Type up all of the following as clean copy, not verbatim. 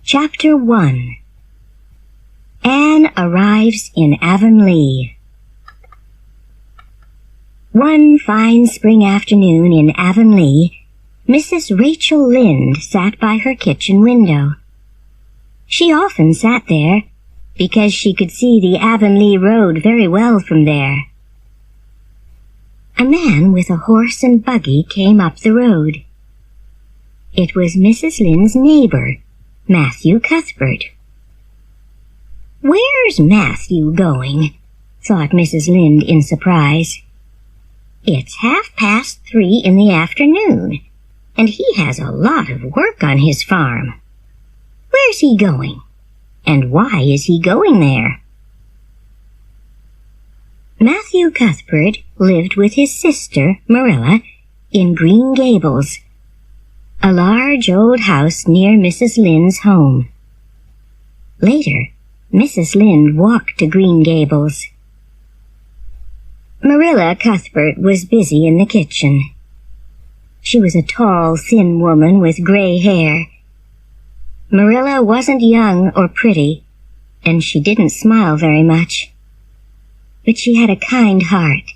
Chapter 1. Anne arrives in Avonlea. One fine spring afternoon in Avonlea, Mrs. Rachel Lynde sat by her kitchen window. She often sat there because she could see the Avonlea road very well from there. A man with a horse and buggy came up the road. It was Mrs. Lynde's neighbor, Matthew Cuthbert. "Where's Matthew going?" thought Mrs. Lynde in surprise. "It's 3:30 in the afternoon, and he has a lot of work on his farm. Where's he going? And why is he going there?" Matthew Cuthbert lived with his sister, Marilla, in Green Gables, a large old house near Mrs. Lynde's home. Later, Mrs. Lynde walked to Green Gables. Marilla Cuthbert was busy in the kitchen. She was a tall, thin woman with gray hair. Marilla wasn't young or pretty, and she didn't smile very much. But she had a kind heart.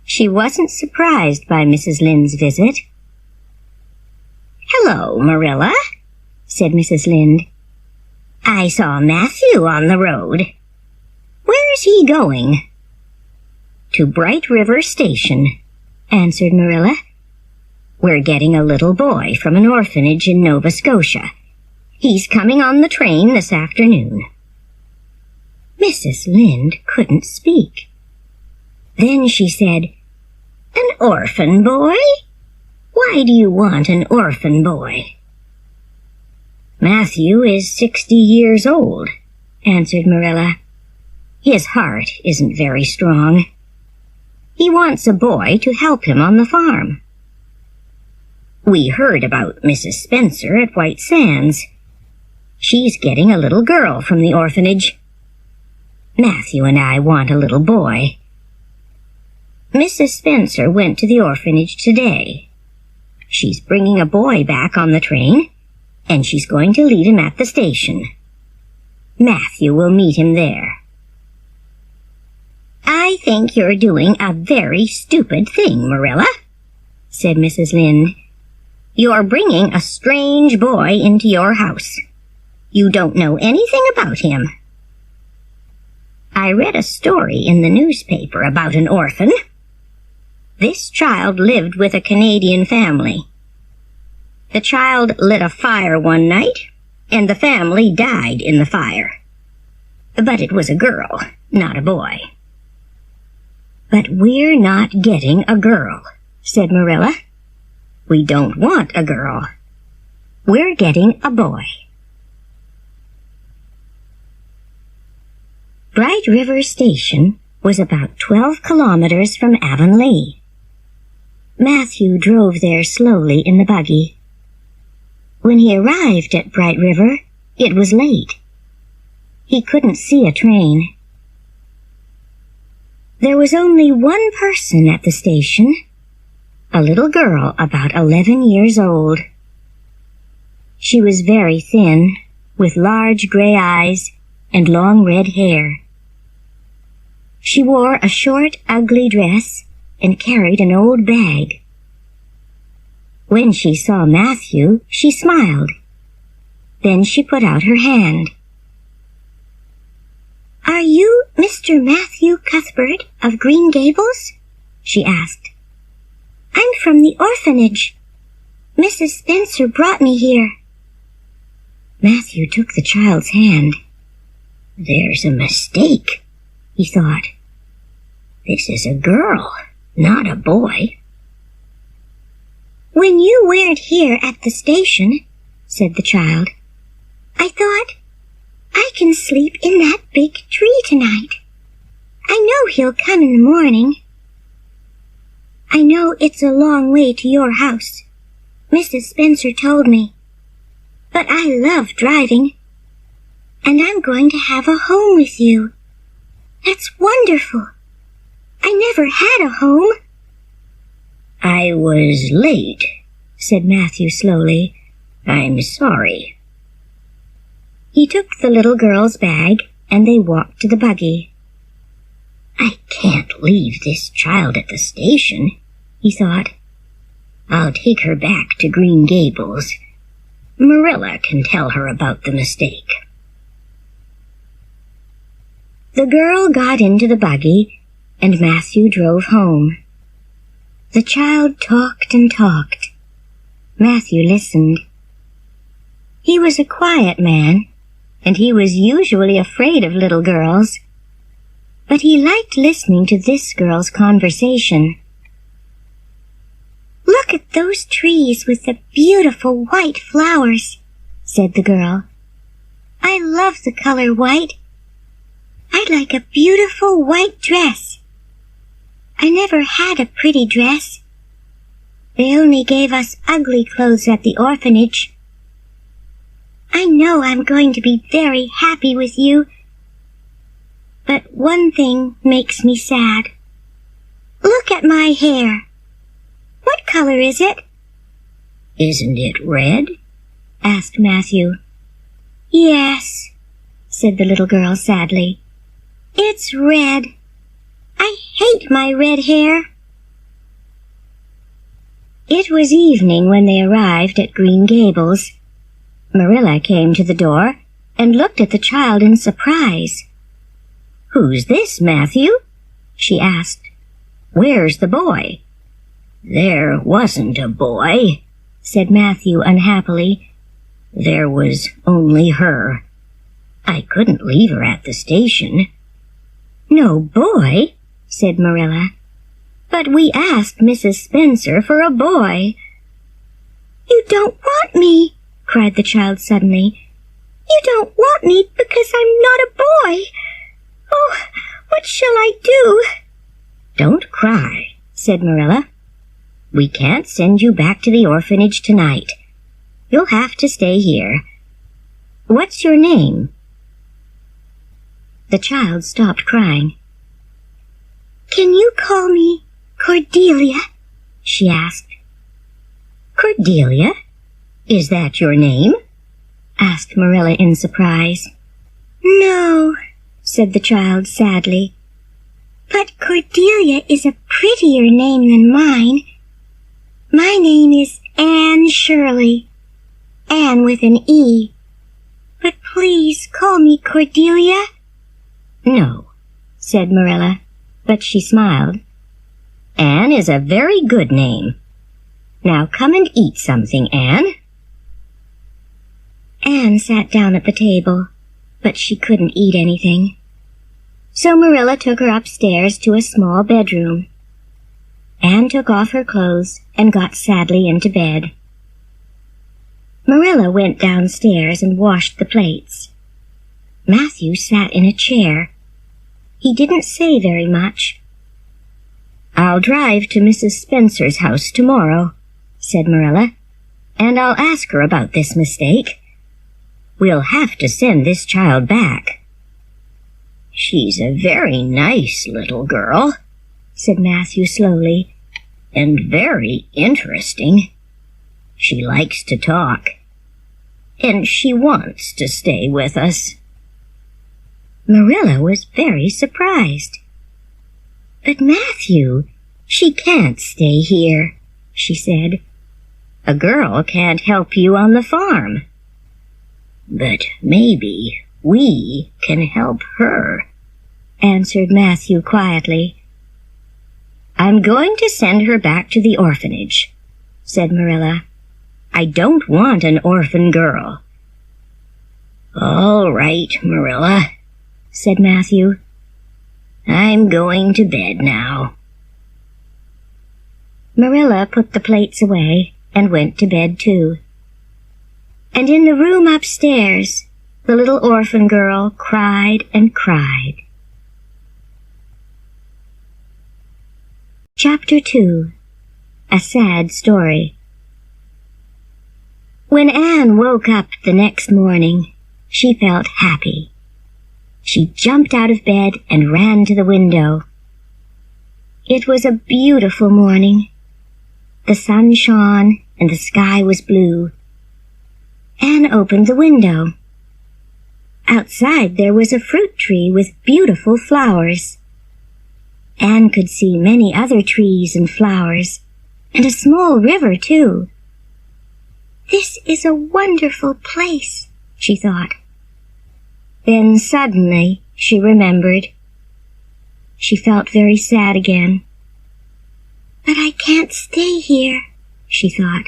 She wasn't surprised by Mrs. Lynde's visit. "Hello, Marilla," said Mrs. Lynde. "I saw Matthew on the road. Where's he going?" "To Bright River Station," answered Marilla. "We're getting a little boy from an orphanage in Nova Scotia. He's coming on the train this afternoon." Mrs. Lynde couldn't speak. Then she said, "An orphan boy? Why do you want an orphan boy?" "Matthew is 60 years old," answered Marilla. "His heart isn't very strong. He wants a boy to help him on the farm. We heard about Mrs. Spencer at White Sands. She's getting a little girl from the orphanage. Matthew and I want a little boy. Mrs. Spencer went to the orphanage today. She's bringing a boy back on the train, and she's going to leave him at the station. Matthew will meet him there." "I think you're doing a very stupid thing, Marilla," said Mrs. Lynde. "You're bringing a strange boy into your house. You don't know anything about him. I read a story in the newspaper about an orphan. This child lived with a Canadian family. The child lit a fire one night, and the family died in the fire. But it was a girl, not a boy." "But we're not getting a girl," said Marilla. "We don't want a girl. We're getting a boy." Bright River Station was about 12 kilometers from Avonlea. Matthew drove there slowly in the buggy. When he arrived at Bright River, it was late. He couldn't see a train. There was only one person at the station, a little girl about 11 years old. She was very thin, with large gray eyes and long red hair. She wore a short, ugly dress and carried an old bag. When she saw Matthew, she smiled. Then she put out her hand. "Are you Mr. Matthew Cuthbert of Green Gables?" she asked. "I'm from the orphanage. Mrs. Spencer brought me here." Matthew took the child's hand. "There's a mistake," he thought. "This is a girl, not a boy." "When you weren't here at the station," said the child, "I thought, I can sleep in that big tree tonight. I know he'll come in the morning. I know it's a long way to your house. Mrs. Spencer told me. But I love driving. And I'm going to have a home with you. That's wonderful. I never had a home." "I was late," said Matthew slowly. "I'm sorry." He took the little girl's bag, and they walked to the buggy. "I can't leave this child at the station," he thought. "I'll take her back to Green Gables. Marilla can tell her about the mistake." The girl got into the buggy, and Matthew drove home. The child talked and talked. Matthew listened. He was a quiet man, and he was usually afraid of little girls. But he liked listening to this girl's conversation. "Look at those trees with the beautiful white flowers," said the girl. "I love the color white. I'd like a beautiful white dress. I never had a pretty dress. They only gave us ugly clothes at the orphanage. I know I'm going to be very happy with you. But one thing makes me sad. Look at my hair. What color is it?" "Isn't it red?" asked Matthew. "Yes," said the little girl sadly. "It's red. I hate my red hair." It was evening when they arrived at Green Gables. Marilla came to the door and looked at the child in surprise. "Who's this, Matthew?" she asked. "Where's the boy?" "There wasn't a boy," said Matthew unhappily. "There was only her. I couldn't leave her at the station." "No boy?" said Marilla. "But we asked Mrs. Spencer for a boy." "You don't want me," cried the child suddenly. "You don't want me because I'm not a boy. Oh, what shall I do?" "Don't cry," said Marilla. "We can't send you back to the orphanage tonight. You'll have to stay here. What's your name?" The child stopped crying. "Can you call me Cordelia?" she asked. "Cordelia? Is that your name?" asked Marilla in surprise. "No," said the child sadly. "But Cordelia is a prettier name than mine. My name is Anne Shirley. Anne with an E. But please call me Cordelia." "No," said Marilla, but she smiled. "Anne is a very good name. Now come and eat something, Anne." Anne sat down at the table, but she couldn't eat anything. So Marilla took her upstairs to a small bedroom. Anne took off her clothes and got sadly into bed. Marilla went downstairs and washed the plates. Matthew sat in a chair. He didn't say very much. "I'll drive to Mrs. Spencer's house tomorrow," said Marilla, "and I'll ask her about this mistake. We'll have to send this child back." "She's a very nice little girl," said Matthew slowly, "and very interesting. She likes to talk, and she wants to stay with us." Marilla was very surprised. "But Matthew, she can't stay here," she said. "A girl can't help you on the farm." "But maybe we can help her," answered Matthew quietly. "I'm going to send her back to the orphanage," said Marilla. "I don't want an orphan girl." "All right, Marilla," said Matthew. "I'm going to bed now." Marilla put the plates away and went to bed too. And in the room upstairs, the little orphan girl cried and cried. Chapter 2. A Sad Story. When Anne woke up the next morning, she felt happy. She jumped out of bed and ran to the window. It was a beautiful morning. The sun shone and the sky was blue. Anne opened the window. Outside there was a fruit tree with beautiful flowers. Anne could see many other trees and flowers, and a small river, too. "This is a wonderful place," she thought. Then suddenly she remembered. She felt very sad again. "But I can't stay here," she thought.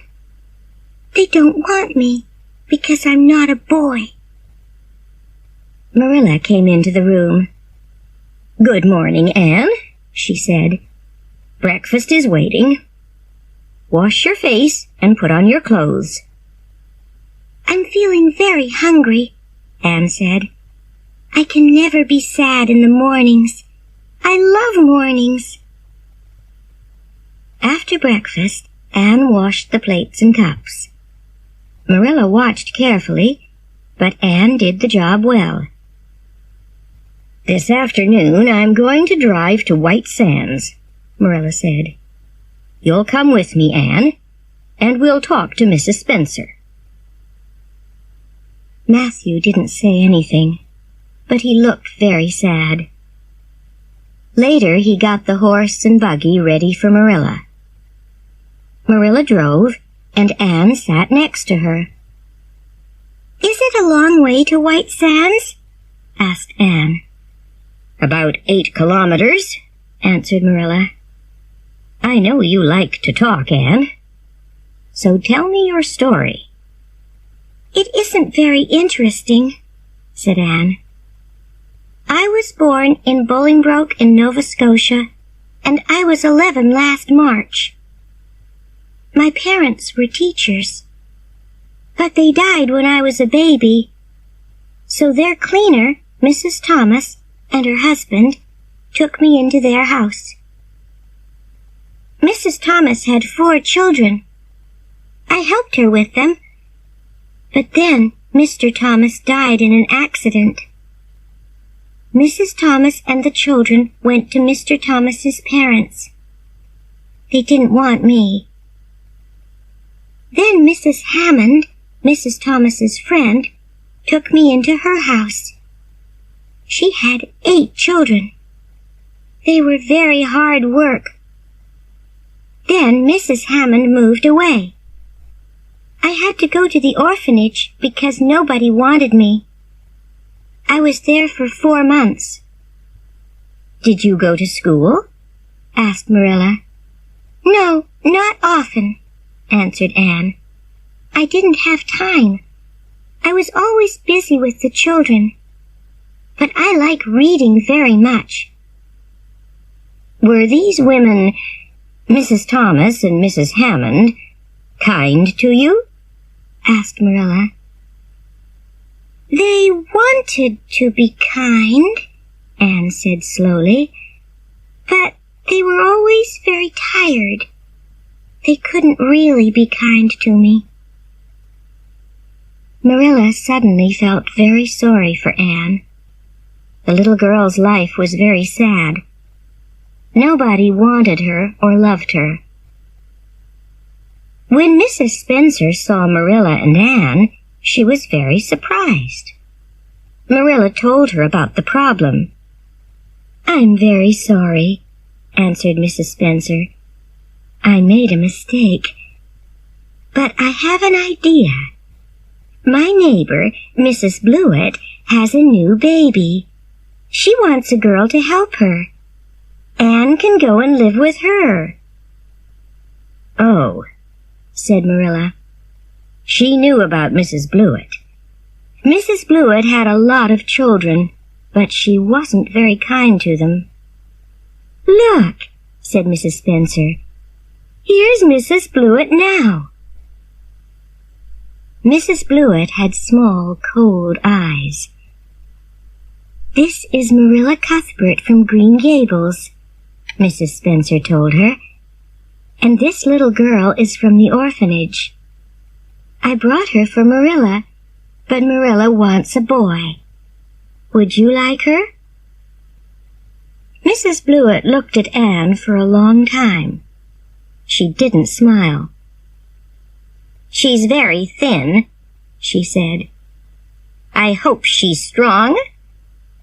"They don't want me because I'm not a boy." Marilla came into the room. "Good morning, Anne," she said. "Breakfast is waiting. Wash your face and put on your clothes." "I'm feeling very hungry," Anne said. "I can never be sad in the mornings. I love mornings." After breakfast, Anne washed the plates and cups. Marilla watched carefully, but Anne did the job well. "This afternoon I'm going to drive to White Sands," Marilla said. "You'll come with me, Anne, and we'll talk to Mrs. Spencer." Matthew didn't say anything, but he looked very sad. Later he got the horse and buggy ready for Marilla. Marilla drove, and Anne sat next to her. "Is it a long way to White Sands?" asked Anne. "About 8 kilometers," answered Marilla. "I know you like to talk, Anne. So tell me your story." "It isn't very interesting," said Anne. "I was born in Bolingbroke in Nova Scotia, and I was 11 last March. My parents were teachers, but they died when I was a baby, so their cleaner, Mrs. Thomas, and her husband took me into their house. Mrs. Thomas had 4 children. I helped her with them, but then Mr. Thomas died in an accident. Mrs. Thomas and the children went to Mr. Thomas's parents. They didn't want me. Then Mrs. Hammond, Mrs. Thomas's friend, took me into her house. She had 8 children. They were very hard work. Then Mrs. Hammond moved away. I had to go to the orphanage because nobody wanted me. I was there for 4 months. "Did you go to school?" asked Marilla. "No, not often," answered Anne. "I didn't have time. I was always busy with the children. But I like reading very much." "Were these women, Mrs. Thomas and Mrs. Hammond, kind to you?" asked Marilla. "They wanted to be kind," Anne said slowly, "but they were always very tired. They couldn't really be kind to me." Marilla suddenly felt very sorry for Anne. The little girl's life was very sad. Nobody wanted her or loved her. When Mrs. Spencer saw Marilla and Anne, she was very surprised. Marilla told her about the problem. "I'm very sorry," answered Mrs. Spencer. "I made a mistake. But I have an idea. My neighbor, Mrs. Blewett, has a new baby. She wants a girl to help her. Anne can go and live with her." "Oh," said Marilla. She knew about Mrs. Blewett. Mrs. Blewett had a lot of children, but she wasn't very kind to them. "Look," said Mrs. Spencer. "Here's Mrs. Blewett now." Mrs. Blewett had small, cold eyes. "This is Marilla Cuthbert from Green Gables," Mrs. Spencer told her. "And this little girl is from the orphanage. I brought her for Marilla, but Marilla wants a boy. Would you like her?" Mrs. Blewett looked at Anne for a long time. She didn't smile. "She's very thin," she said. I hope she's strong.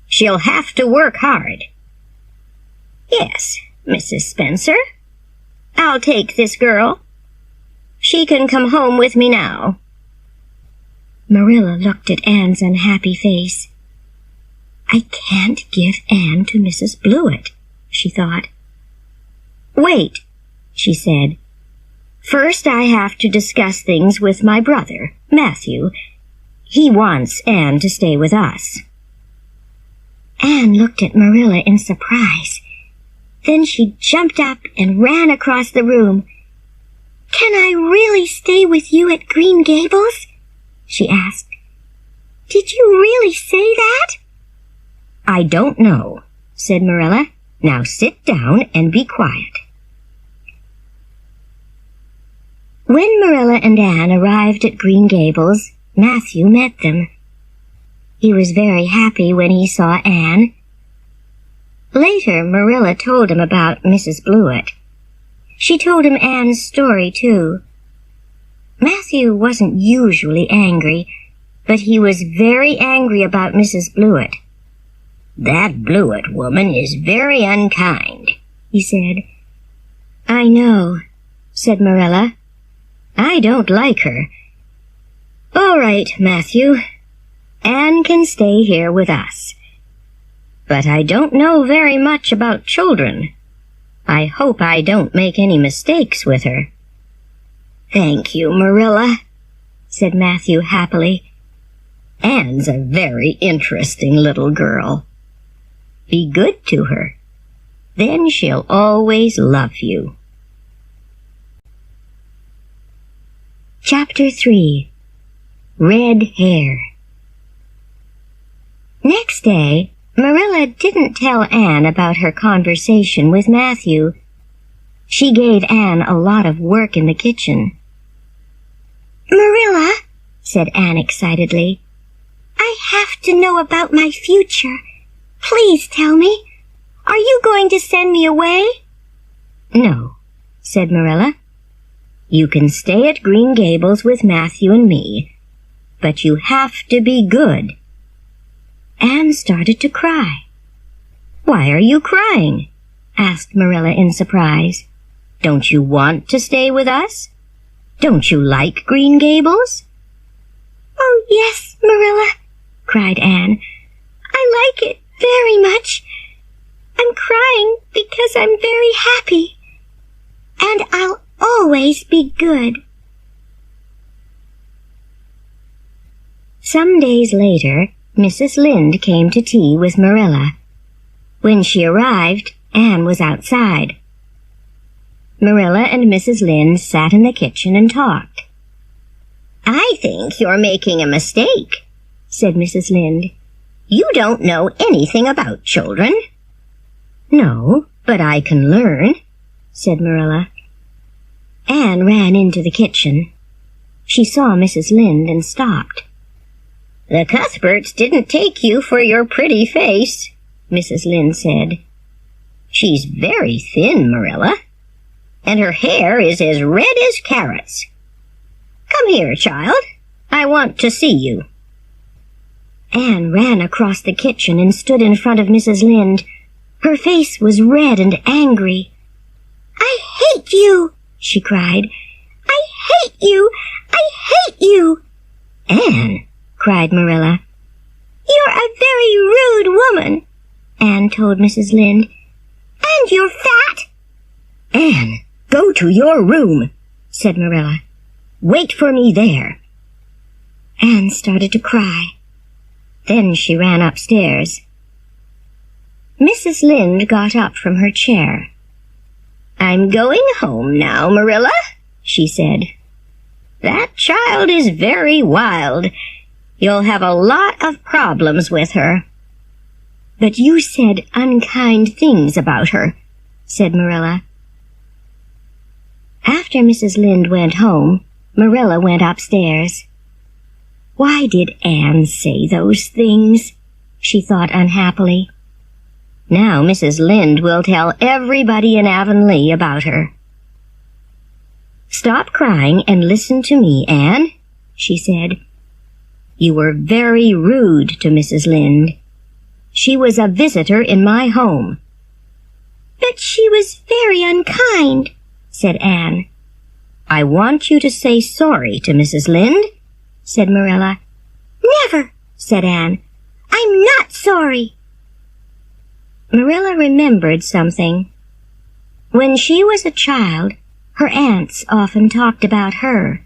She'll have to work hard. Yes, Mrs. Spencer. I'll take this girl. She can come home with me now. Marilla looked at Anne's unhappy face. I can't give Anne to Mrs. Blewett, she thought. Wait, she said. First I have to discuss things with my brother, Matthew. He wants Anne to stay with us. Anne looked at Marilla in surprise. Then she jumped up and ran across the room. Can I really stay with you at Green Gables? She asked. Did you really say that? I don't know, said Marilla. Now sit down and be quiet. When Marilla and Anne arrived at Green Gables, Matthew met them. He was very happy when he saw Anne. Later, Marilla told him about Mrs. Blewett. She told him Anne's story, too. Matthew wasn't usually angry, but he was very angry about Mrs. Blewett. That Blewett woman is very unkind, he said. I know, said Marilla. I don't like her. All right, Matthew. Anne can stay here with us. But I don't know very much about children. I hope I don't make any mistakes with her. Thank you, Marilla, said Matthew happily. Anne's a very interesting little girl. Be good to her. Then she'll always love you. Chapter 3. Red Hair. Next day, Marilla didn't tell Anne about her conversation with Matthew. She gave Anne a lot of work in the kitchen. Marilla, said Anne excitedly, I have to know about my future. Please tell me. Are you going to send me away? No, said Marilla. You can stay at Green Gables with Matthew and me, but you have to be good. Anne started to cry. Why are you crying? Asked Marilla in surprise. Don't you want to stay with us? Don't you like Green Gables? Oh, yes, Marilla, cried Anne. I like it very much. I'm crying because I'm very happy. And I'll always be good. Some days later, Mrs. Lynde came to tea with Marilla. When she arrived, Anne was outside. Marilla and Mrs. Lynde sat in the kitchen and talked. I think you're making a mistake, said Mrs. Lynde. You don't know anything about children. No, but I can learn, said Marilla. Anne ran into the kitchen. She saw Mrs. Lynde and stopped. The Cuthberts didn't take you for your pretty face, Mrs. Lynde said. She's very thin, Marilla, and her hair is as red as carrots. Come here, child. I want to see you. Anne ran across the kitchen and stood in front of Mrs. Lynde. Her face was red and angry. I hate you, she cried. I hate you! I hate you! Anne, cried Marilla. You're a very rude woman, Anne told Mrs. Lynde. And you're fat. Anne, go to your room, said Marilla. Wait for me there. Anne started to cry. Then she ran upstairs. Mrs. Lynde got up from her chair. I'm going home now, Marilla, she said. That child is very wild. You'll have a lot of problems with her. But you said unkind things about her, said Marilla. After Mrs. Lynde went home, Marilla went upstairs. Why did Anne say those things? She thought unhappily. Now Mrs. Lynde will tell everybody in Avonlea about her. Stop crying and listen to me, Anne, she said. You were very rude to Mrs. Lynde. She was a visitor in my home." "But she was very unkind," said Anne. "I want you to say sorry to Mrs. Lynde," said Marilla. "Never," said Anne. "I'm not sorry." Marilla remembered something. When she was a child, her aunts often talked about her.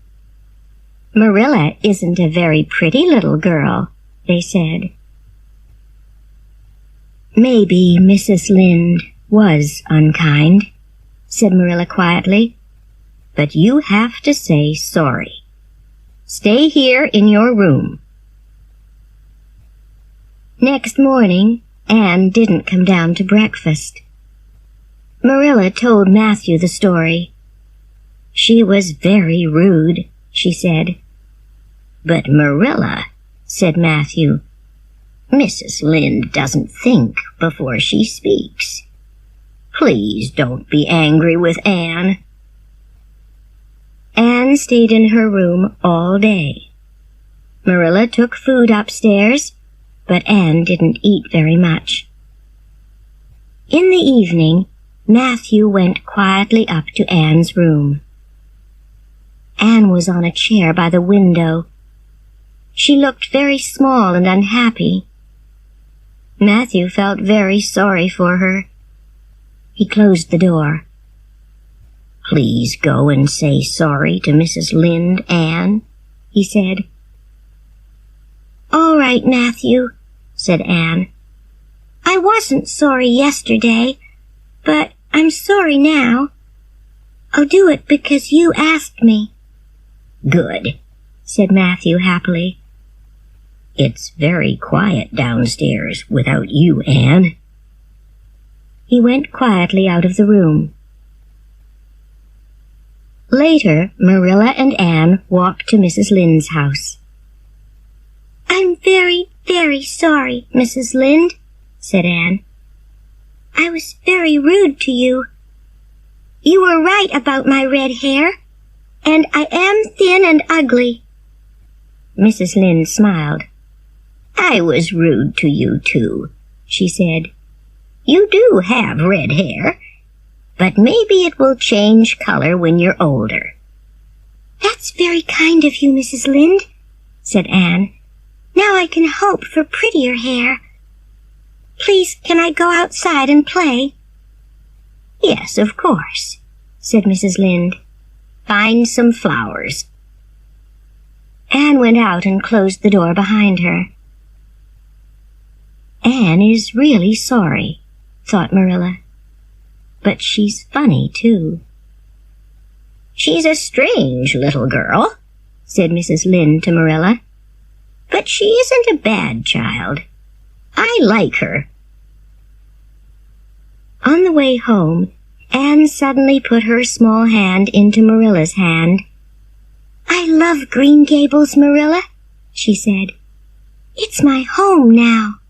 "Marilla isn't a very pretty little girl," they said. "Maybe Mrs. Lynde was unkind," said Marilla quietly, "but you have to say sorry. Stay here in your room." Next morning, Anne didn't come down to breakfast. Marilla told Matthew the story. "She was very rude," she said. "But Marilla," said Matthew, "Mrs. Lynde doesn't think before she speaks. Please don't be angry with Anne." Anne stayed in her room all day. Marilla took food upstairs, but Anne didn't eat very much. In the evening, Matthew went quietly up to Anne's room. Anne was on a chair by the window. She looked very small and unhappy. Matthew felt very sorry for her. He closed the door. "Please go and say sorry to Mrs. Lynde, Anne," he said. "All right, Matthew," said Anne. "I wasn't sorry yesterday, but I'm sorry now. I'll do it because you asked me." "Good," said Matthew happily. "It's very quiet downstairs without you, Anne." He went quietly out of the room. Later, Marilla and Anne walked to Mrs. Lynde's house. "I'm very, very sorry, Mrs. Lynde," said Anne. "I was very rude to you. You were right about my red hair, and I am thin and ugly." Mrs. Lynde smiled. "I was rude to you, too," she said. "You do have red hair, but maybe it will change color when you're older." "That's very kind of you, Mrs. Lynde," said Anne. "Now I can hope for prettier hair. Please, can I go outside and play?" "Yes, of course," said Mrs. Lynde. "Find some flowers." Anne went out and closed the door behind her. Anne is really sorry, thought Marilla. But she's funny, too. "She's a strange little girl," said Mrs. Lynde to Marilla. "But she isn't a bad child. I like her." On the way home, Anne suddenly put her small hand into Marilla's hand. "I love Green Gables, Marilla," she said. "It's my home now."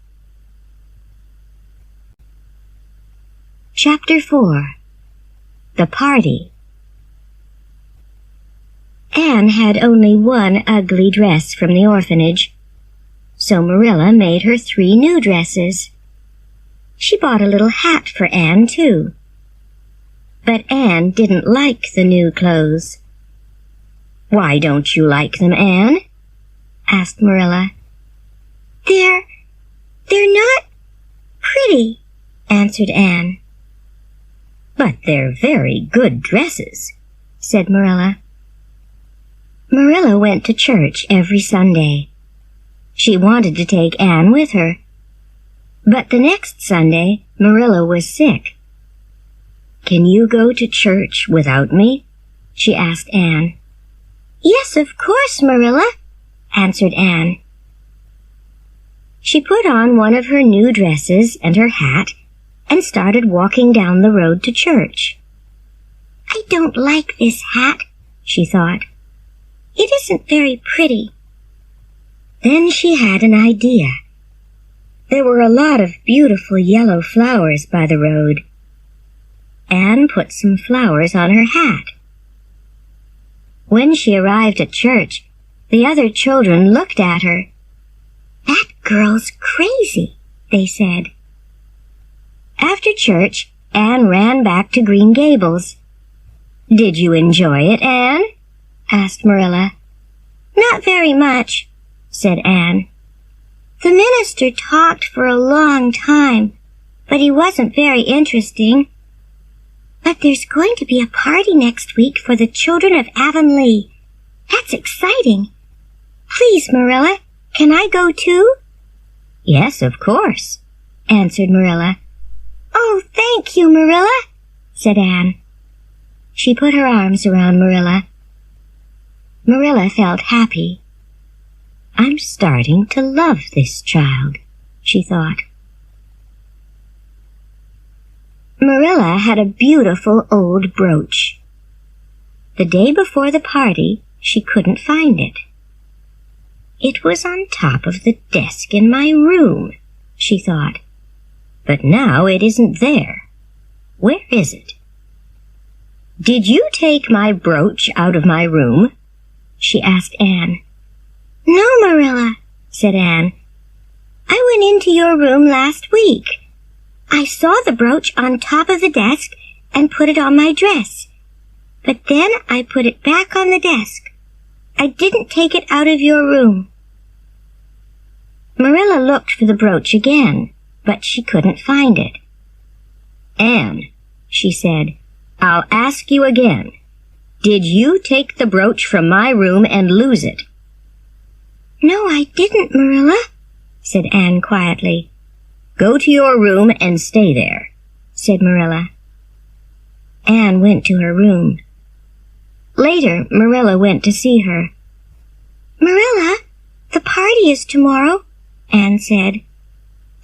Chapter 4. The Party. Anne had only one ugly dress from the orphanage, so Marilla made her 3 new dresses. She bought a little hat for Anne, too. But Anne didn't like the new clothes. "Why don't you like them, Anne?" asked Marilla. They're not pretty," answered Anne. "But they're very good dresses," said Marilla. Marilla went to church every Sunday. She wanted to take Anne with her. But the next Sunday, Marilla was sick. "Can you go to church without me?" she asked Anne. "Yes, of course, Marilla," answered Anne. She put on one of her new dresses and her hat and started walking down the road to church. "I don't like this hat," she thought. "It isn't very pretty." Then she had an idea. There were a lot of beautiful yellow flowers by the road. Anne put some flowers on her hat. When she arrived at church, The other children looked at her. "That girl's crazy," they said. After church, Anne ran back to Green Gables. "Did you enjoy it, Anne?" asked Marilla. "Not very much," said Anne. "The minister talked for a long time, but he wasn't very interesting. But there's going to be a party next week for the children of Avonlea. That's exciting. Please, Marilla, can I go too?" "Yes, of course," answered Marilla. "Oh, thank you, Marilla," said Anne. She put her arms around Marilla. Marilla felt happy. "I'm starting to love this child," she thought. Marilla had a beautiful old brooch. The day before the party, she couldn't find it. "It was on top of the desk in my room," she thought. "But now it isn't there. Where is it?" "Did you take my brooch out of my room?" she asked Anne. "No, Marilla," said Anne. "I went into your room last week. I saw the brooch on top of the desk and put it on my dress. But then I put it back on the desk. I didn't take it out of your room." Marilla looked for the brooch again, but she couldn't find it. "Anne," she said, "I'll ask you again. Did you take the brooch from my room and lose it?" "No, I didn't, Marilla," said Anne quietly. "Go to your room and stay there," said Marilla. Anne went to her room. Later, Marilla went to see her. "Marilla, the party is tomorrow," Anne said.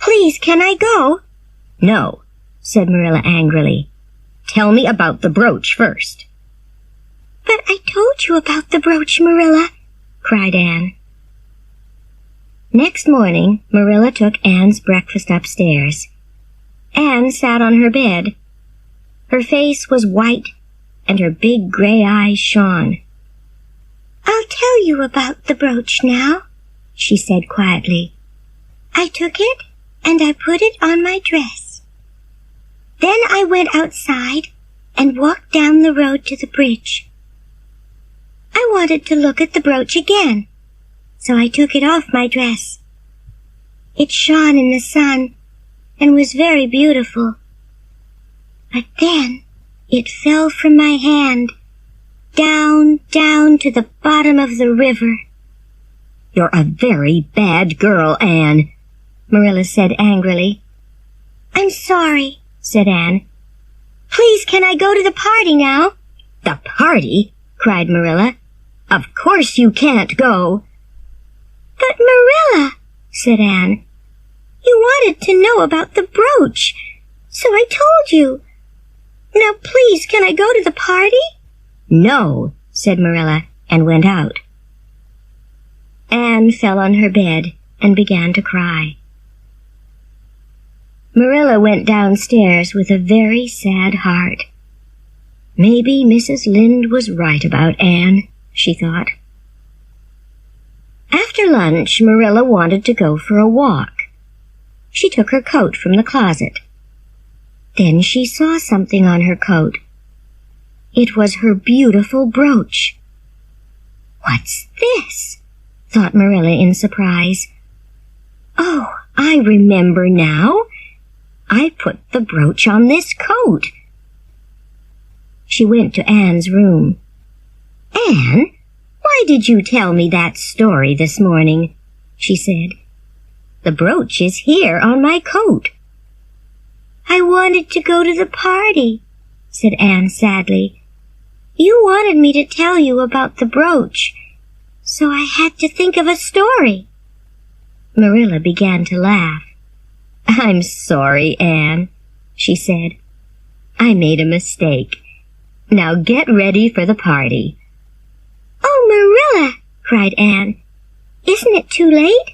"Please, can I go?" "No," said Marilla angrily. "Tell me about the brooch first." "But I told you about the brooch, Marilla," cried Anne. Next morning, Marilla took Anne's breakfast upstairs. Anne sat on her bed. Her face was white, and her big gray eyes shone. "I'll tell you about the brooch now," she said quietly. "I took it, and I put it on my dress. Then I went outside and walked down the road to the bridge. I wanted to look at the brooch again, so I took it off my dress. It shone in the sun and was very beautiful. But then it fell from my hand, down to the bottom of the river." "You're a very bad girl, Anne," Marilla said angrily. "I'm sorry," said Anne. "Please, can I go to the party now?" "The party?" cried Marilla. "Of course you can't go." "But Marilla," said Anne, "you wanted to know about the brooch, so I told you. Now please, can I go to the party?" "No," said Marilla, and went out. Anne fell on her bed and began to cry. Marilla went downstairs with a very sad heart. Maybe Mrs. Lynde was right about Anne, she thought. After lunch, Marilla wanted to go for a walk. She took her coat from the closet. Then she saw something on her coat. It was her beautiful brooch. "What's this?" thought Marilla in surprise. "Oh, I remember now. I put the brooch on this coat." She went to Anne's room. "Anne, why did you tell me that story this morning?" she said. "The brooch is here on my coat." "I wanted to go to the party," said Anne sadly. "You wanted me to tell you about the brooch, so I had to think of a story." Marilla began to laugh. "I'm sorry, Anne," she said. "I made a mistake. Now get ready for the party." "Oh, Marilla," cried Anne, "isn't it too late?"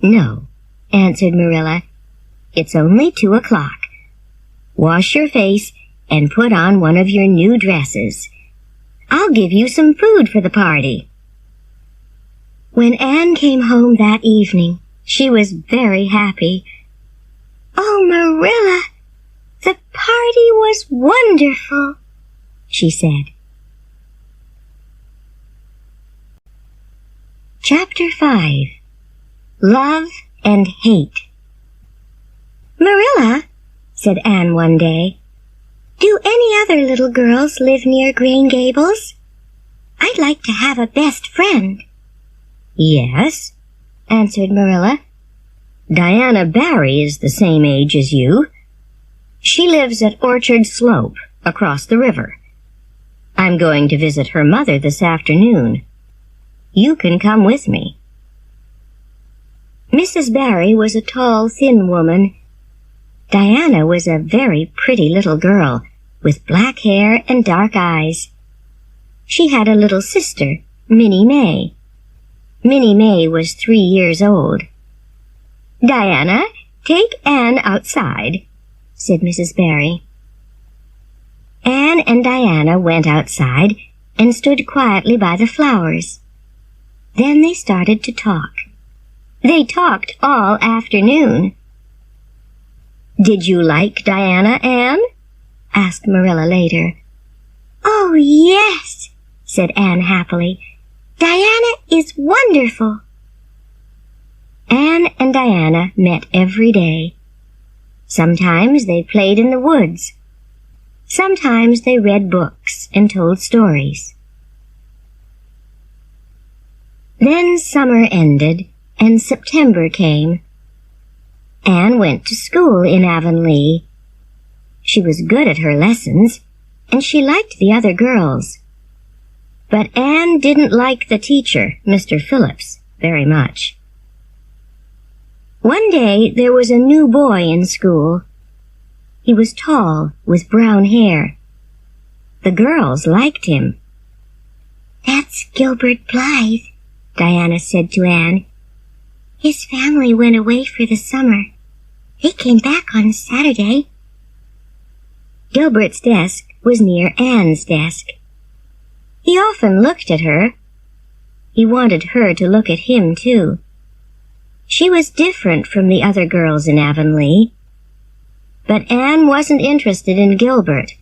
"No," answered Marilla. "It's only 2:00. Wash your face and put on one of your new dresses. I'll give you some food for the party." When Anne came home that evening, she was very happy. "Oh, Marilla, the party was wonderful," she said. Chapter 5. Love and Hate. "Marilla," said Anne one day, "do any other little girls live near Green Gables? I'd like to have a best friend." "Yes," answered Marilla. "Diana Barry is the same age as you. She lives at Orchard Slope, across the river. I'm going to visit her mother this afternoon. You can come with me." Mrs. Barry was a tall, thin woman. Diana was a very pretty little girl, with black hair and dark eyes. She had a little sister, Minnie May. Minnie May was 3 years old. "Diana, take Anne outside," said Mrs. Barry. Anne and Diana went outside and stood quietly by the flowers. Then they started to talk. They talked all afternoon. "Did you like Diana, Anne?" asked Marilla later. "Oh, yes," said Anne happily. "Diana is wonderful." Anne and Diana met every day. Sometimes they played in the woods. Sometimes they read books and told stories. Then summer ended and September came. Anne went to school in Avonlea. She was good at her lessons, and she liked the other girls. But Anne didn't like the teacher, Mr. Phillips, very much. One day there was a new boy in school. He was tall, with brown hair. The girls liked him. "That's Gilbert Blythe," Diana said to Anne. "His family went away for the summer. They came back on Saturday." Gilbert's desk was near Anne's desk. He often looked at her. He wanted her to look at him, too. She was different from the other girls in Avonlea. But Anne wasn't interested in Gilbert.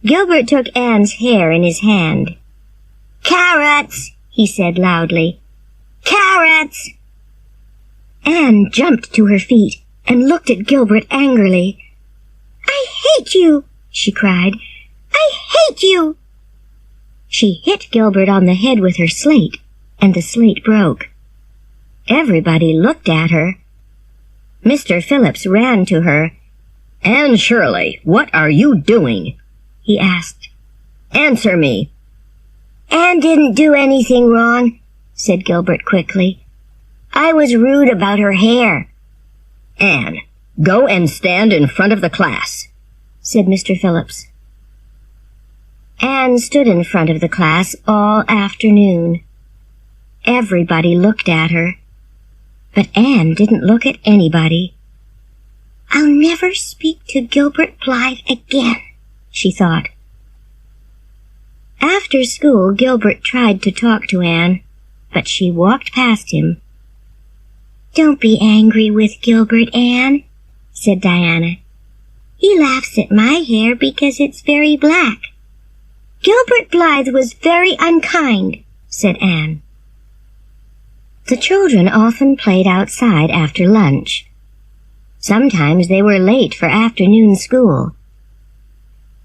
Gilbert took Anne's hair in his hand. "Carrots!" he said loudly. "Carrots!" Anne jumped to her feet and looked at Gilbert angrily. "I hate you!" she cried. "I hate you!" She hit Gilbert on the head with her slate, and the slate broke. Everybody looked at her. Mr. Phillips ran to her. "Anne Shirley, what are you doing?" he asked. "Answer me." "Anne didn't do anything wrong," said Gilbert quickly. "I was rude about her hair." "Anne, go and stand in front of the class," said Mr. Phillips. Anne stood in front of the class all afternoon. Everybody looked at her. But Anne didn't look at anybody. "I'll never speak to Gilbert Blythe again," she thought. After school, Gilbert tried to talk to Anne, but she walked past him. "Don't be angry with Gilbert, Anne," said Diana. "He laughs at my hair because it's very black." "Gilbert Blythe was very unkind," said Anne. The children often played outside after lunch. Sometimes they were late for afternoon school.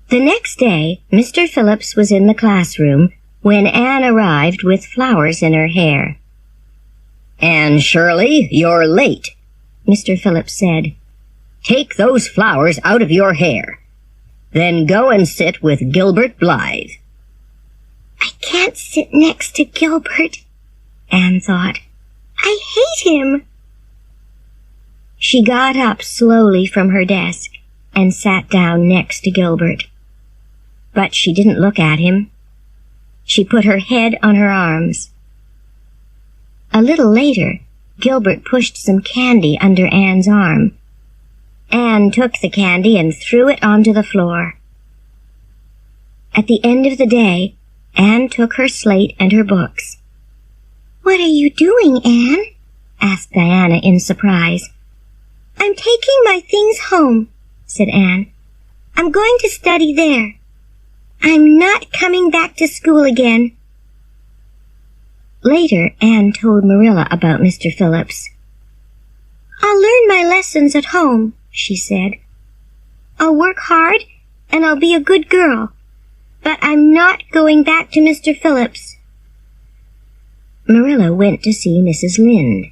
The next day, Mr. Phillips was in the classroom when Anne arrived with flowers in her hair. "Anne Shirley, you're late," Mr. Phillips said. "Take those flowers out of your hair. Then go and sit with Gilbert Blythe." "I can't sit next to Gilbert," Anne thought. "I hate him." She got up slowly from her desk and sat down next to Gilbert. But she didn't look at him. She put her head on her arms. A little later, Gilbert pushed some candy under Anne's arm. Anne took the candy and threw it onto the floor. At the end of the day, Anne took her slate and her books. "What are you doing, Anne?" asked Diana in surprise. "I'm taking my things home," said Anne. "I'm going to study there. I'm not coming back to school again." Later, Anne told Marilla about Mr. Phillips. "I'll learn my lessons at home," she said. "I'll work hard and I'll be a good girl, but I'm not going back to Mr. Phillips." Marilla went to see Mrs. Lynde.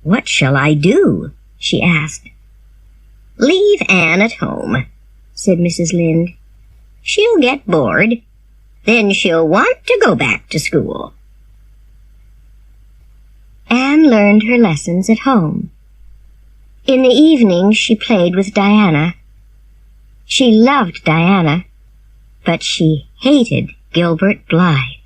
"What shall I do?" she asked. "Leave Anne at home," said Mrs. Lynde. "She'll get bored. Then she'll want to go back to school." Anne learned her lessons at home. In the evening she played with Diana. She loved Diana, but she hated Gilbert Blythe.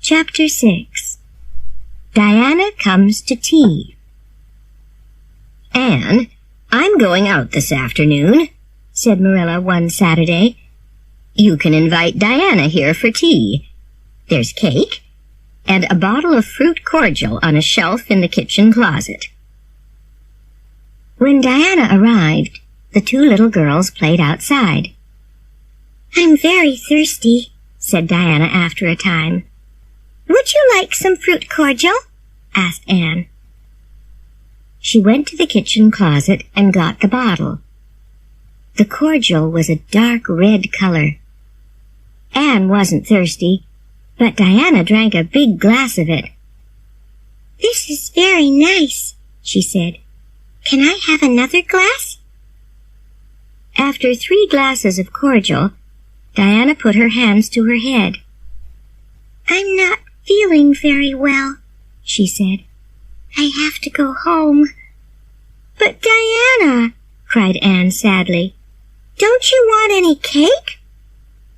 Chapter 6. Diana Comes to Tea. "Anne, I'm going out this afternoon," said Marilla one Saturday. "You can invite Diana here for tea. There's cake and a bottle of fruit cordial on a shelf in the kitchen closet." When Diana arrived, the two little girls played outside. "I'm very thirsty," said Diana after a time. "Would you like some fruit cordial?" asked Anne. She went to the kitchen closet and got the bottle. The cordial was a dark red color. Anne wasn't thirsty, but Diana drank a big glass of it. "This is very nice," she said. "Can I have another glass?" After 3 glasses of cordial, Diana put her hands to her head. "I'm not feeling very well," she said. "I have to go home." "But Diana," cried Anne sadly, "don't you want any cake?"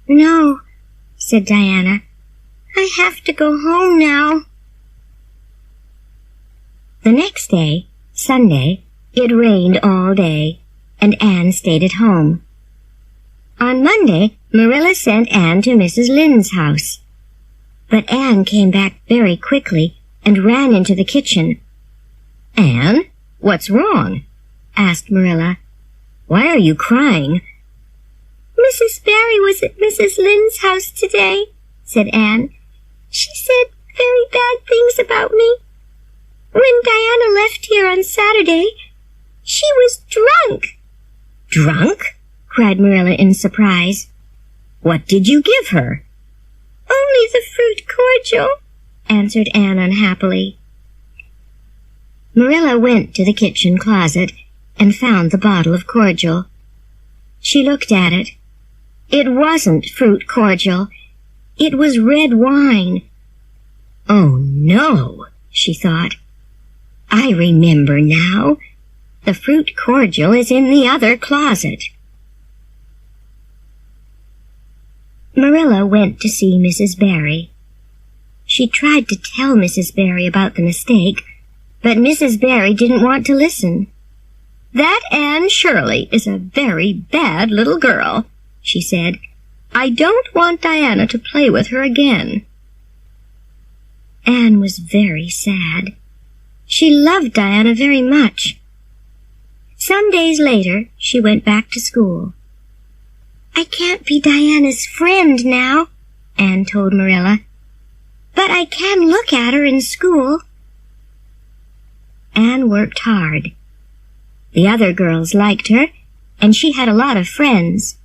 "No," said Diana. "I have to go home now." The next day, Sunday, it rained all day, and Anne stayed at home. On Monday, Marilla sent Anne to Mrs. Lynde's house. But Anne came back very quickly and ran into the kitchen. "Anne, what's wrong?" asked Marilla. "Why are you crying?" "Mrs. Barry was at Mrs. Lynde's house today," said Anne. "She said very bad things about me. When Diana left here on Saturday, she was drunk." "Drunk?" cried Marilla in surprise. "What did you give her?" "Only the fruit cordial," answered Anne unhappily. Marilla went to the kitchen closet and found the bottle of cordial. She looked at it. It wasn't fruit cordial. It was red wine. "Oh, no," she thought. "I remember now. The fruit cordial is in the other closet." Marilla went to see Mrs. Barry. She tried to tell Mrs. Barry about the mistake, but Mrs. Barry didn't want to listen. "That Anne Shirley is a very bad little girl," she said. "I don't want Diana to play with her again." Anne was very sad. She loved Diana very much. Some days later, she went back to school. "I can't be Diana's friend now," Anne told Marilla. "But I can look at her in school." Anne worked hard. The other girls liked her, and she had a lot of friends.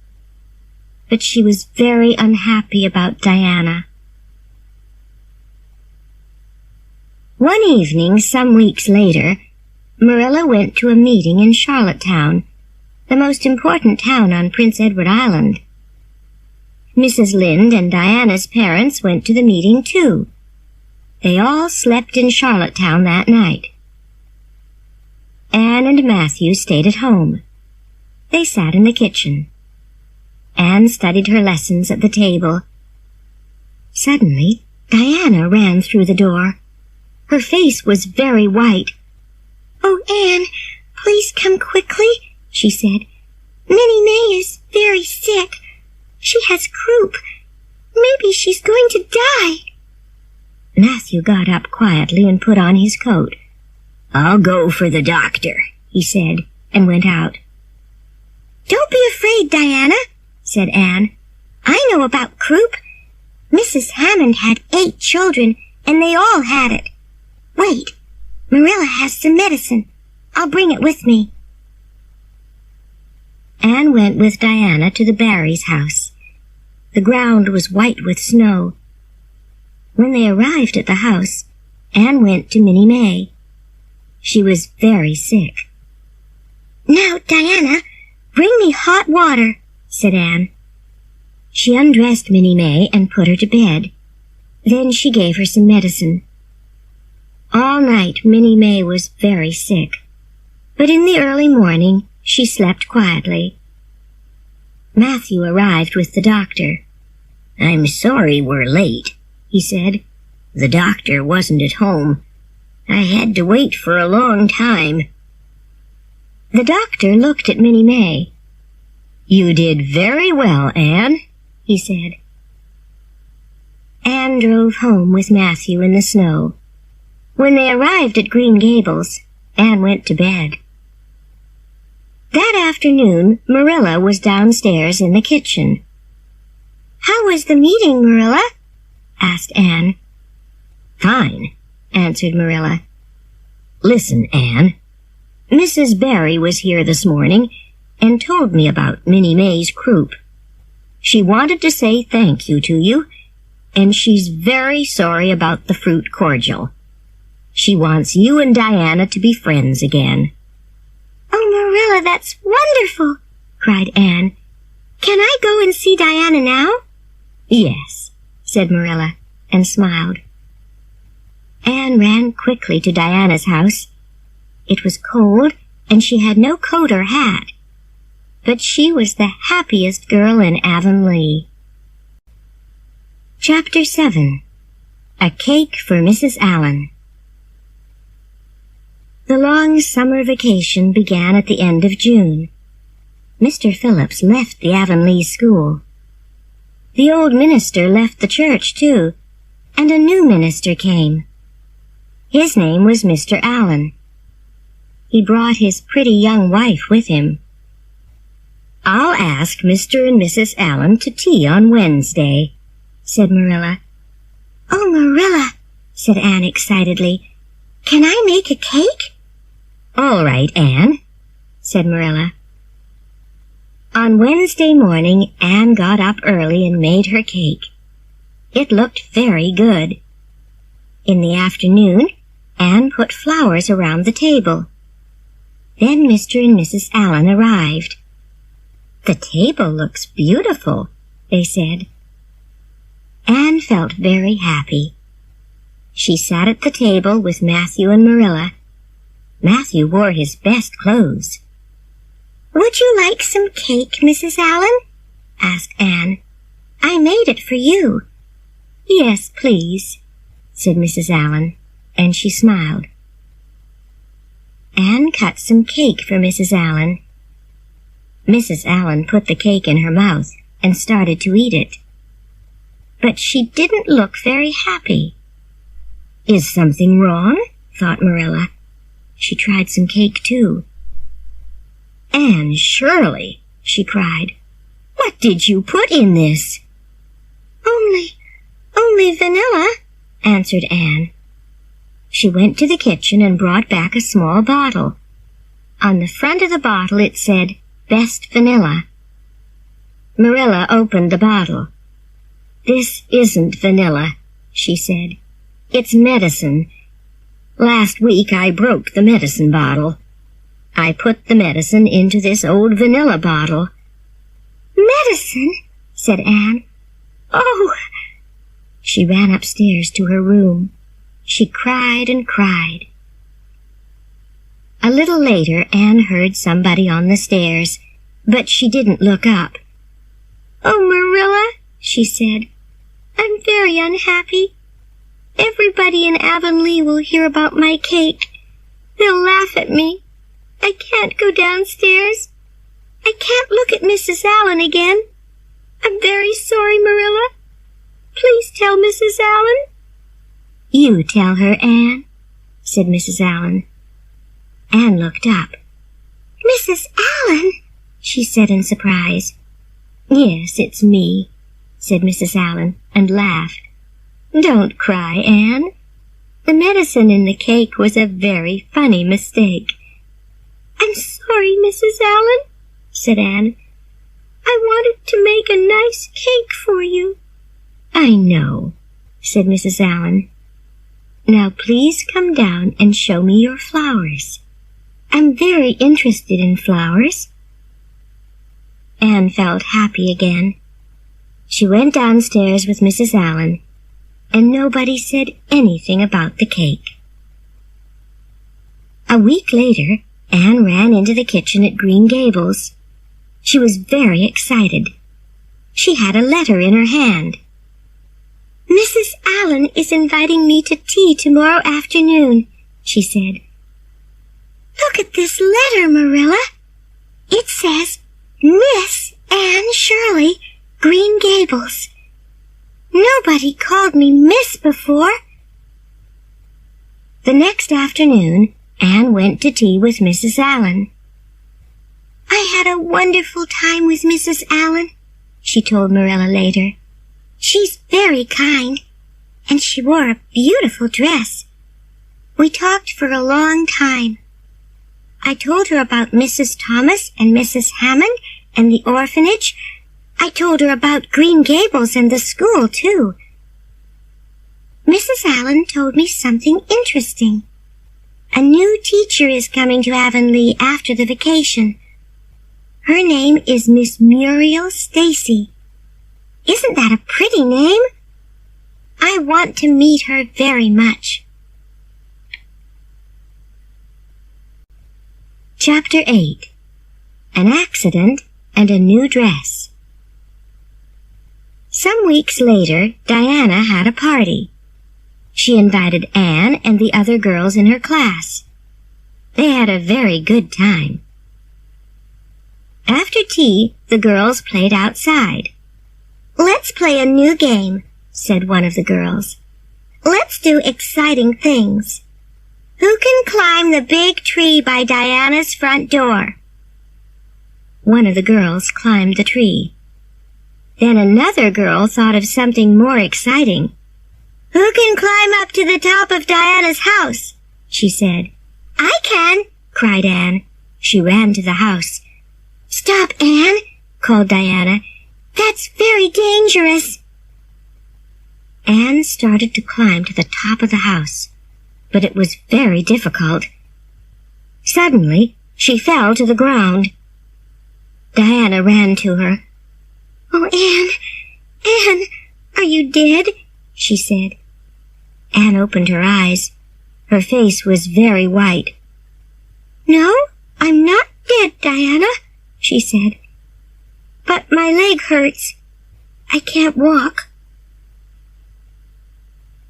But she was very unhappy about Diana. One evening, some weeks later, Marilla went to a meeting in Charlottetown, the most important town on Prince Edward Island. Mrs. Lynde and Diana's parents went to the meeting too. They all slept in Charlottetown that night. Anne and Matthew stayed at home. They sat in the kitchen. Anne studied her lessons at the table. Suddenly, Diana ran through the door. Her face was very white. "Oh, Anne, please come quickly," she said. "Minnie May is very sick. She has croup. Maybe she's going to die." Matthew got up quietly and put on his coat. "I'll go for the doctor," he said, and went out. "Don't be afraid, Diana," said Anne. "I know about croup. Mrs. Hammond had 8 children, and they all had it. Wait, Marilla has some medicine. I'll bring it with me." Anne went with Diana to the Barrys' house. The ground was white with snow. When they arrived at the house, Anne went to Minnie May. She was very sick. "Now, Diana, bring me hot water," said Anne. She undressed Minnie May and put her to bed. Then she gave her some medicine. All night Minnie May was very sick, but in the early morning she slept quietly. Matthew arrived with the doctor. "I'm sorry we're late," he said. "The doctor wasn't at home. I had to wait for a long time." The doctor looked at Minnie May. "You did very well, Anne," he said. Anne drove home with Matthew in the snow. When they arrived at Green Gables, Anne went to bed. That afternoon, Marilla was downstairs in the kitchen. "How was the meeting, Marilla?" asked Anne. "Fine," answered Marilla. "Listen, Anne. Mrs. Barry was here this morning and told me about Minnie May's croup. She wanted to say thank you to you, and she's very sorry about the fruit cordial. She wants you and Diana to be friends again." "Oh, Marilla, that's wonderful," cried Anne. "Can I go and see Diana now?" "Yes," said Marilla, and smiled. Anne ran quickly to Diana's house. It was cold, and she had no coat or hat. But she was the happiest girl in Avonlea. Chapter 7. A Cake for Mrs. Allan. The long summer vacation began at the end of June. Mr. Phillips left the Avonlea school. The old minister left the church, too, and a new minister came. His name was Mr. Allan. He brought his pretty young wife with him. "I'll ask Mr. and Mrs. Allan to tea on Wednesday," said Marilla. "Oh, Marilla," said Anne excitedly, "can I make a cake?" "All right, Anne," said Marilla. On Wednesday morning, Anne got up early and made her cake. It looked very good. In the afternoon, Anne put flowers around the table. Then Mr. and Mrs. Allan arrived. "The table looks beautiful," they said. Anne felt very happy. She sat at the table with Matthew and Marilla. Matthew wore his best clothes. "Would you like some cake, Mrs. Allan?" asked Anne. "I made it for you." "Yes, please," said Mrs. Allan, and she smiled. Anne cut some cake for Mrs. Allan. Mrs. Allan put the cake in her mouth and started to eat it. But she didn't look very happy. "Is something wrong?" thought Marilla. She tried some cake, too. "Anne Shirley," she cried, "what did you put in this?" Only vanilla," answered Anne. She went to the kitchen and brought back a small bottle. On the front of the bottle it said, "Best Vanilla." Marilla opened the bottle. "This isn't vanilla," she said. "It's medicine. Last week I broke the medicine bottle. I put the medicine into this old vanilla bottle." "Medicine?" said Anne. "Oh!" She ran upstairs to her room. She cried and cried. A little later Anne heard somebody on the stairs, but she didn't look up. "Oh, Marilla," she said, "I'm very unhappy. Everybody in Avonlea will hear about my cake. They'll laugh at me. I can't go downstairs. I can't look at Mrs. Allen again. I'm very sorry, Marilla. Please tell Mrs. Allen." "You tell her, Anne," said Mrs. Allen. Anne looked up. "Mrs. Allen?" she said in surprise. "Yes, it's me," said Mrs. Allen, and laughed. "Don't cry, Anne. The medicine in the cake was a very funny mistake." "I'm sorry, Mrs. Allen," said Anne. "I wanted to make a nice cake for you." "I know," said Mrs. Allen. "Now please come down and show me your flowers. I'm very interested in flowers." Anne felt happy again. She went downstairs with Mrs. Allen, and nobody said anything about the cake. A week later, Anne ran into the kitchen at Green Gables. She was very excited. She had a letter in her hand. "Mrs. Allen is inviting me to tea tomorrow afternoon," she said. "Look at this letter, Marilla. It says, 'Miss Anne Shirley, Green Gables.' Nobody called me Miss before." The next afternoon, Anne went to tea with Mrs. Allen. "I had a wonderful time with Mrs. Allen," she told Marilla later. "She's very kind, and she wore a beautiful dress. We talked for a long time. I told her about Mrs. Thomas and Mrs. Hammond and the orphanage. I told her about Green Gables and the school, too. Mrs. Allen told me something interesting. A new teacher is coming to Avonlea after the vacation. Her name is Miss Muriel Stacy. Isn't that a pretty name? I want to meet her very much." Chapter 8. An Accident and a New Dress. Some weeks later, Diana had a party. She invited Anne and the other girls in her class. They had a very good time. After tea, the girls played outside. "Let's play a new game," said one of the girls. "Let's do exciting things. Who can climb the big tree by Diana's front door?" One of the girls climbed the tree. Then another girl thought of something more exciting. "Who can climb up to the top of Diana's house?" she said. "I can," cried Anne. She ran to the house. "Stop, Anne," called Diana. "That's very dangerous." Anne started to climb to the top of the house, but it was very difficult. Suddenly, she fell to the ground. Diana ran to her. "Oh, Anne, are you dead?" she said. Anne opened her eyes. Her face was very white. "No, I'm not dead, Diana," she said. "But my leg hurts. I can't walk."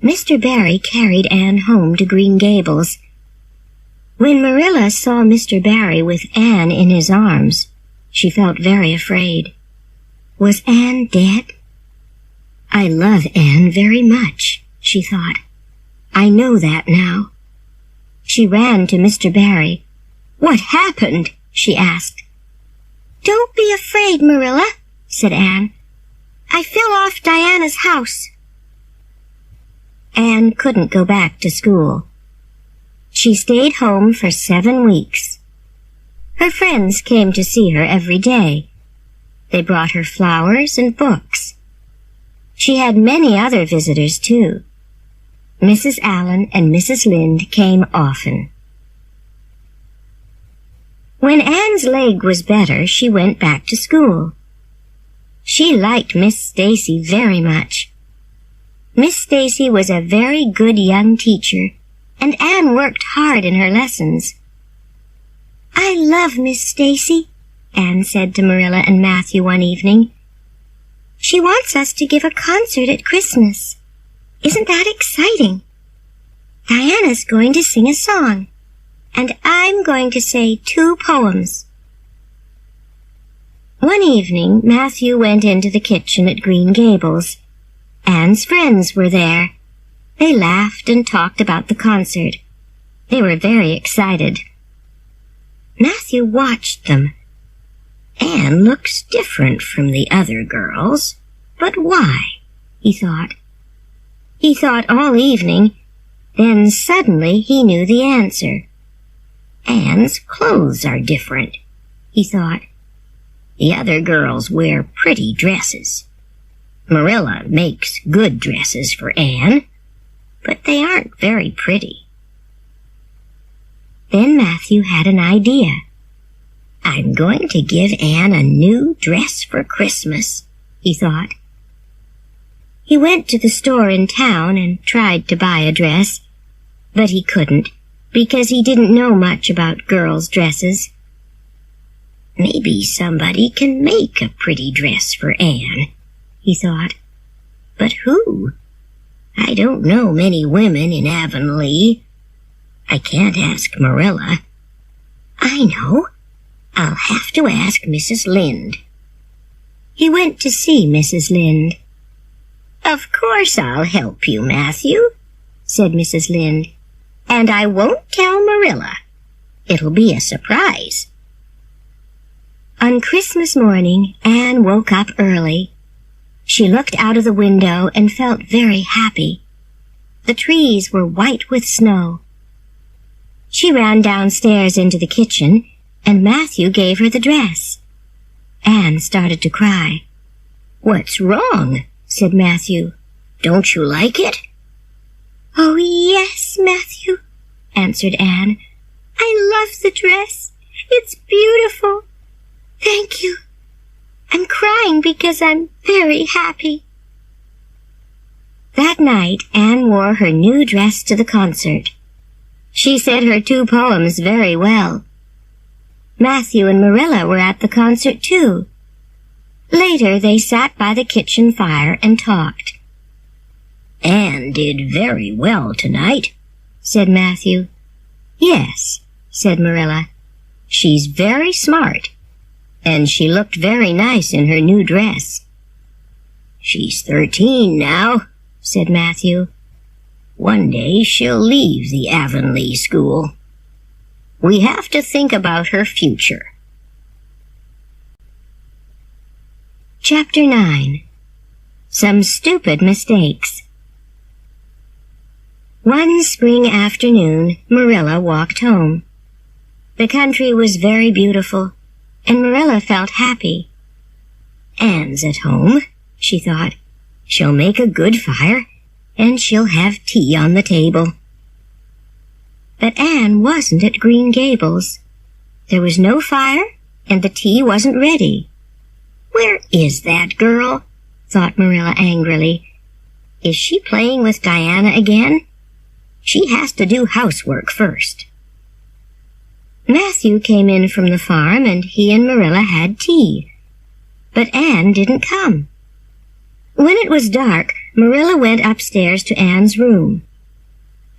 Mr. Barry carried Anne home to Green Gables. When Marilla saw Mr. Barry with Anne in his arms, she felt very afraid. Was Anne dead? "I love Anne very much," she thought. "I know that now." She ran to Mr. Barry. "What happened?" she asked. "Don't be afraid, Marilla," said Anne. "I fell off Diana's house." Anne couldn't go back to school. She stayed home for 7 weeks. Her friends came to see her every day. They brought her flowers and books. She had many other visitors, too. Mrs. Allen and Mrs. Lynde came often. When Anne's leg was better, she went back to school. She liked Miss Stacy very much. Miss Stacy was a very good young teacher, and Anne worked hard in her lessons. "I love Miss Stacy," Anne said to Marilla and Matthew one evening. "She wants us to give a concert at Christmas. Isn't that exciting?" Diana's going to sing a song, and I'm going to say 2 poems. One evening, Matthew went into the kitchen at Green Gables. Anne's friends were there. They laughed and talked about the concert. They were very excited. Matthew watched them. Anne looks different from the other girls. But why? He thought. He thought all evening. Then suddenly he knew the answer. Anne's clothes are different, he thought. The other girls wear pretty dresses. Marilla makes good dresses for Anne, but they aren't very pretty. Then Matthew had an idea. I'm going to give Anne a new dress for Christmas, he thought. He went to the store in town and tried to buy a dress, but he couldn't because he didn't know much about girls' dresses. Maybe somebody can make a pretty dress for Anne, he thought. But who? I don't know many women in Avonlea. I can't ask Marilla. I know. I'll have to ask Mrs. Lynde. He went to see Mrs. Lynde. Of course I'll help you, Matthew, said Mrs. Lynde. And I won't tell Marilla. It'll be a surprise. On Christmas morning, Anne woke up early. She looked out of the window and felt very happy. The trees were white with snow. She ran downstairs into the kitchen, and Matthew gave her the dress. Anne started to cry. What's wrong? Said Matthew. Don't you like it? Oh, yes, Matthew, answered Anne. I love the dress. It's beautiful. Thank you. I'm crying because I'm very happy. That night, Anne wore her new dress to the concert. She said her 2 poems very well. Matthew and Marilla were at the concert too. Later, they sat by the kitchen fire and talked. Anne did very well tonight, said Matthew. Yes, said Marilla. She's very smart, and she looked very nice in her new dress. She's 13 now, said Matthew. One day she'll leave the Avonlea school. We have to think about her future. Chapter 9. Some Stupid Mistakes. One spring afternoon, Marilla walked home. The country was very beautiful, and Marilla felt happy. Anne's at home, she thought. She'll make a good fire, and she'll have tea on the table. But Anne wasn't at Green Gables. There was no fire, and the tea wasn't ready. Where is that girl? Thought Marilla angrily. Is she playing with Diana again? She has to do housework first. Matthew came in from the farm, and he and Marilla had tea. But Anne didn't come. When it was dark, Marilla went upstairs to Anne's room.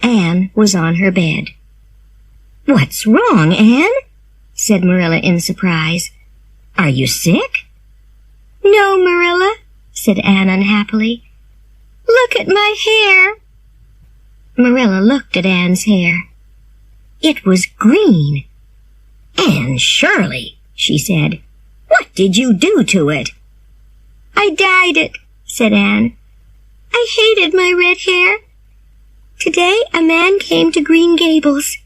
Anne was on her bed. What's wrong, Anne? Said Marilla in surprise. Are you sick? No, Marilla, said Anne unhappily. Look at my hair. Marilla looked at Anne's hair. It was green. Anne Shirley, she said. What did you do to it? I dyed it, said Anne. I hated my red hair. Today a man came to Green Gables.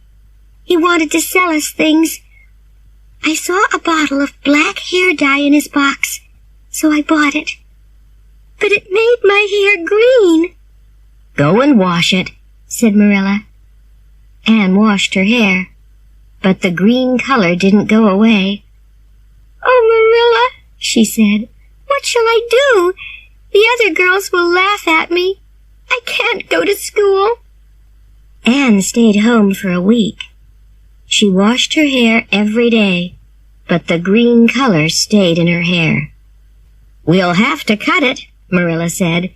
He wanted to sell us things. I saw a bottle of black hair dye in his box, so I bought it. But it made my hair green. Go and wash it, said Marilla. Anne washed her hair, but the green color didn't go away. Oh, Marilla, she said, what shall I do? The other girls will laugh at me. I can't go to school. Anne stayed home for a week. She washed her hair every day, but the green color stayed in her hair. We'll have to cut it, Marilla said,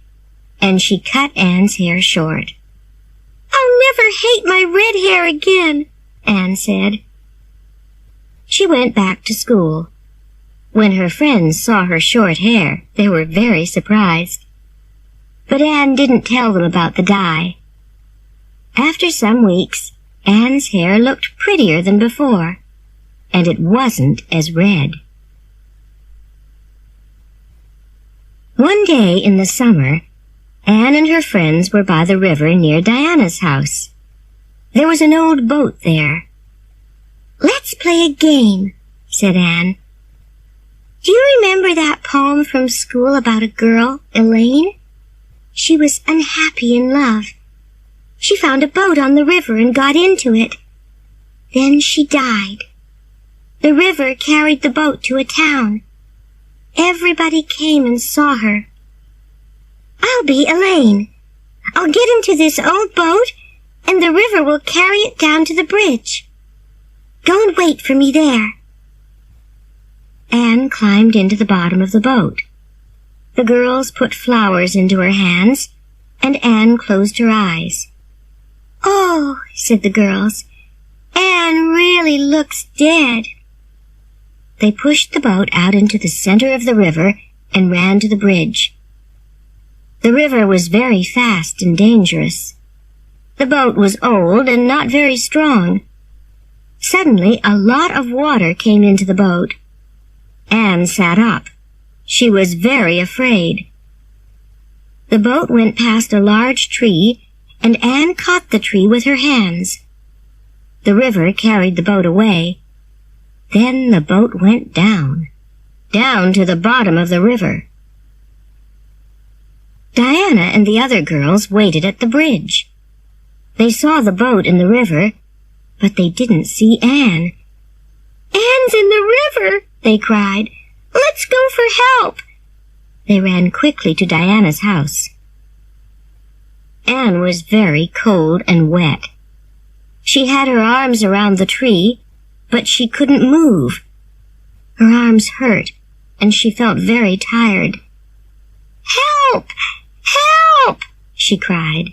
and she cut Anne's hair short. I'll never hate my red hair again, Anne said. She went back to school. When her friends saw her short hair, they were very surprised. But Anne didn't tell them about the dye. After some weeks, Anne's hair looked prettier than before, and it wasn't as red. One day in the summer, Anne and her friends were by the river near Diana's house. There was an old boat there. "Let's play a game," said Anne. "Do you remember that poem from school about a girl, Elaine? She was unhappy in love. She found a boat on the river and got into it. Then she died. The river carried the boat to a town. Everybody came and saw her. I'll be Elaine. I'll get into this old boat, and the river will carry it down to the bridge. Go and wait for me there." Anne climbed into the bottom of the boat. The girls put flowers into her hands, and Anne closed her eyes. "Oh," said the girls, "Anne really looks dead." They pushed the boat out into the center of the river and ran to the bridge. The river was very fast and dangerous. The boat was old and not very strong. Suddenly, a lot of water came into the boat. Anne sat up. She was very afraid. The boat went past a large tree, and Anne caught the tree with her hands. The river carried the boat away. Then the boat went down to the bottom of the river. Diana and the other girls waited at the bridge. They saw the boat in the river, but they didn't see Anne. "Anne's in the river!" they cried. "Let's go for help!" They ran quickly to Diana's house. Anne was very cold and wet. She had her arms around the tree, but she couldn't move. Her arms hurt, and she felt very tired. "Help! Help!" she cried.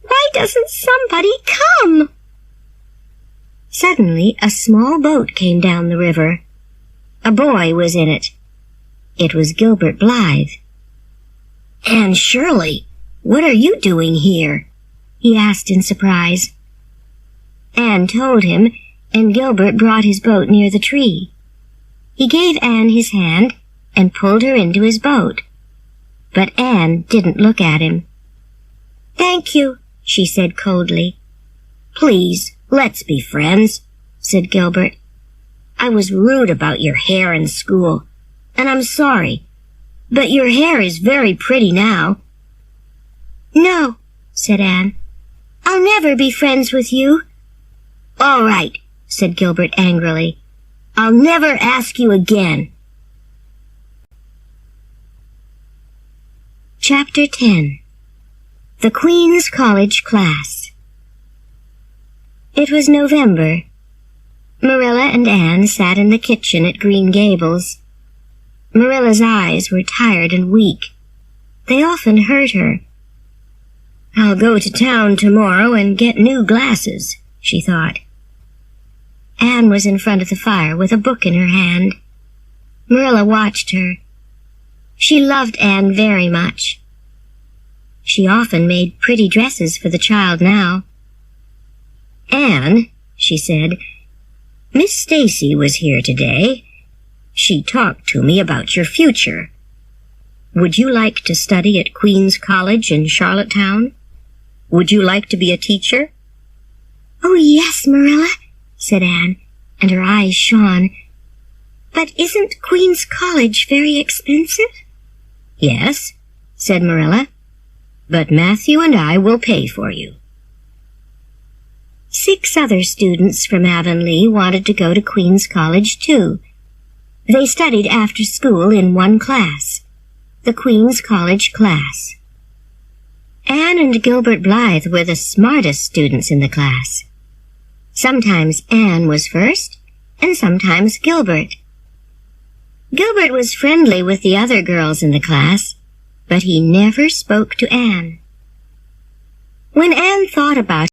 "Why doesn't somebody come?" Suddenly, a small boat came down the river. A boy was in it. It was Gilbert Blythe. "Anne Shirley, what are you doing here?" he asked in surprise. Anne told him, and Gilbert brought his boat near the tree. He gave Anne his hand and pulled her into his boat. But Anne didn't look at him. "Thank you," she said coldly. "Please, let's be friends," said Gilbert. "I was rude about your hair in school, and I'm sorry, but your hair is very pretty now." "No," said Anne. "I'll never be friends with you." "All right," said Gilbert angrily. "I'll never ask you again." Chapter 10. The Queen's College Class. It was November. Marilla and Anne sat in the kitchen at Green Gables. Marilla's eyes were tired and weak. They often hurt her. "I'll go to town tomorrow and get new glasses," she thought. Anne was in front of the fire with a book in her hand. Marilla watched her. She loved Anne very much. She often made pretty dresses for the child now. "Anne," she said, "Miss Stacy was here today. She talked to me about your future. Would you like to study at Queen's College in Charlottetown? Would you like to be a teacher?" "Oh, yes, Marilla," said Anne, and her eyes shone. "But isn't Queen's College very expensive?" "Yes," said Marilla, "but Matthew and I will pay for you." 6 other students from Avonlea wanted to go to Queen's College, too. They studied after school in one class, the Queen's College class. Anne and Gilbert Blythe were the smartest students in the class. Sometimes Anne was first, and sometimes Gilbert. Gilbert was friendly with the other girls in the class, but he never spoke to Anne. When Anne thought about